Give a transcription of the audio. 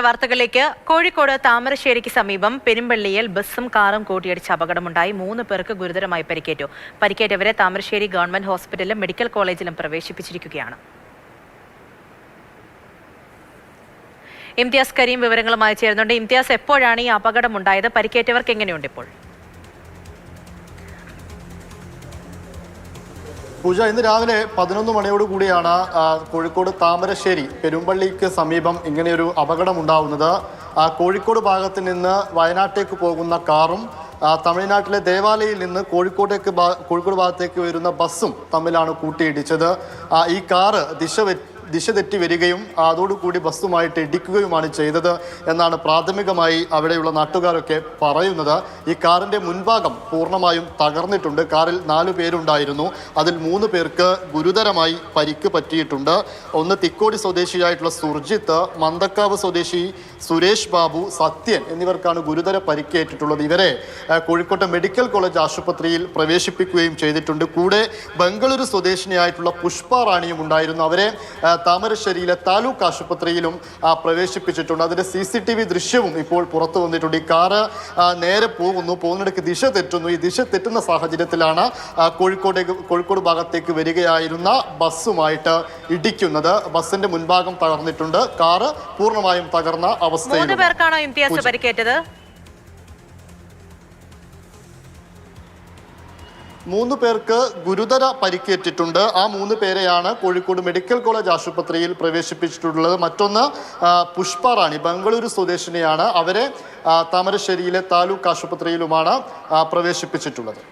വാർത്തകളിലേക്ക്. കോഴിക്കോട് താമരശ്ശേരിക്ക് സമീപം പെരുമ്പള്ളിയിൽ ബസ്സും കാറും കൂട്ടിയിടിച്ച് അപകടമുണ്ടായി. 3 പേർക്ക് ഗുരുതരമായി പരിക്കേറ്റു. പരിക്കേറ്റവരെ താമരശ്ശേരി ഗവൺമെന്റ് ഹോസ്പിറ്റലിലും മെഡിക്കൽ കോളേജിലും പ്രവേശിപ്പിച്ചിരിക്കുകയാണ്. ഇംതിയാസ് കരീം വിവരങ്ങളുമായി ചേരുന്നുണ്ട്. ഇംതിയാസ്, എപ്പോഴാണ് ഈ അപകടമുണ്ടായത്? പരിക്കേറ്റവർക്ക് എങ്ങനെയുണ്ട് ഇപ്പോൾ? പൂജ, ഇന്ന് രാവിലെ 11 മണിയോട് കൂടിയാണ് കോഴിക്കോട് താമരശ്ശേരി പെരുമ്പള്ളിക്ക് സമീപം ഇങ്ങനെയൊരു അപകടമുണ്ടാവുന്നത്. കോഴിക്കോട് ഭാഗത്ത് നിന്ന് വയനാട്ടേക്ക് പോകുന്ന കാറും തമിഴ്നാട്ടിലെ ദേവാലയയിൽ നിന്ന് കോഴിക്കോട് ഭാഗത്തേക്ക് വരുന്ന ബസ്സും തമ്മിലാണ് കൂട്ടിയിടിച്ചത്. ഈ കാറ് ദിശ തെറ്റി വരികയും അതോടുകൂടി ബസ്സുമായിട്ട് ഇടിക്കുകയുമാണ് ചെയ്തത് എന്നാണ് പ്രാഥമികമായി അവിടെയുള്ള നാട്ടുകാരൊക്കെ പറയുന്നത്. ഈ കാറിൻ്റെ മുൻഭാഗം പൂർണ്ണമായും തകർന്നിട്ടുണ്ട്. കാറിൽ 4 പേരുണ്ടായിരുന്നു. അതിൽ 3 പേർക്ക് ഗുരുതരമായി പരിക്ക് പറ്റിയിട്ടുണ്ട്. ഒന്ന് തിക്കോടി സ്വദേശിയായിട്ടുള്ള സുർജിത്ത്, മന്തക്കാവ് സ്വദേശി സുരേഷ് ബാബു, സത്യൻ എന്നിവർക്കാണ് ഗുരുതര പരിക്കേറ്റിട്ടുള്ളത്. ഇവരെ കോഴിക്കോട്ടെ മെഡിക്കൽ കോളേജ് ആശുപത്രിയിൽ പ്രവേശിപ്പിക്കുകയും ചെയ്തിട്ടുണ്ട്. കൂടെ ബംഗളൂരു സ്വദേശിനിയായിട്ടുള്ള പുഷ്പ റാണിയും ഉണ്ടായിരുന്നു. അവരെ താമരശ്ശേരിയിലെ താലൂക്ക് ആശുപത്രിയിലും പ്രവേശിപ്പിച്ചിട്ടുണ്ട്. അതിൻ്റെ CCTV ദൃശ്യവും ഇപ്പോൾ പുറത്തു വന്നിട്ടുണ്ട്. ഈ കാറ് നേരെ പോകുന്നിടയ്ക്ക് ദിശ തെറ്റുന്നു. ഈ ദിശ തെറ്റുന്ന സാഹചര്യത്തിലാണ് കോഴിക്കോട് ഭാഗത്തേക്ക് വരികയായിരുന്ന ബസ്സുമായിട്ട് ഇടിക്കുന്നത്. ബസ്സിന്റെ മുൻഭാഗം തകർന്നിട്ടുണ്ട്. കാറ് പൂർണ്ണമായും തകർന്ന അവസ്ഥയിൽ. 3 പേർക്കാണോ ഇംതിയാസ് പരിക്കേറ്റത്? 3 പേർക്ക് ഗുരുതര പരിക്കേറ്റിട്ടുണ്ട്. ആ 3 പേരെയാണ് കോഴിക്കോട് മെഡിക്കൽ കോളേജ് ആശുപത്രിയിൽ പ്രവേശിപ്പിച്ചിട്ടുള്ളത്. മറ്റൊന്ന് പുഷ്പ റാണി, ബംഗളൂരു സ്വദേശിനിയാണ്. അവരെ താമരശ്ശേരിയിലെ താലൂക്ക് ആശുപത്രിയിലുമാണ് പ്രവേശിപ്പിച്ചിട്ടുള്ളത്.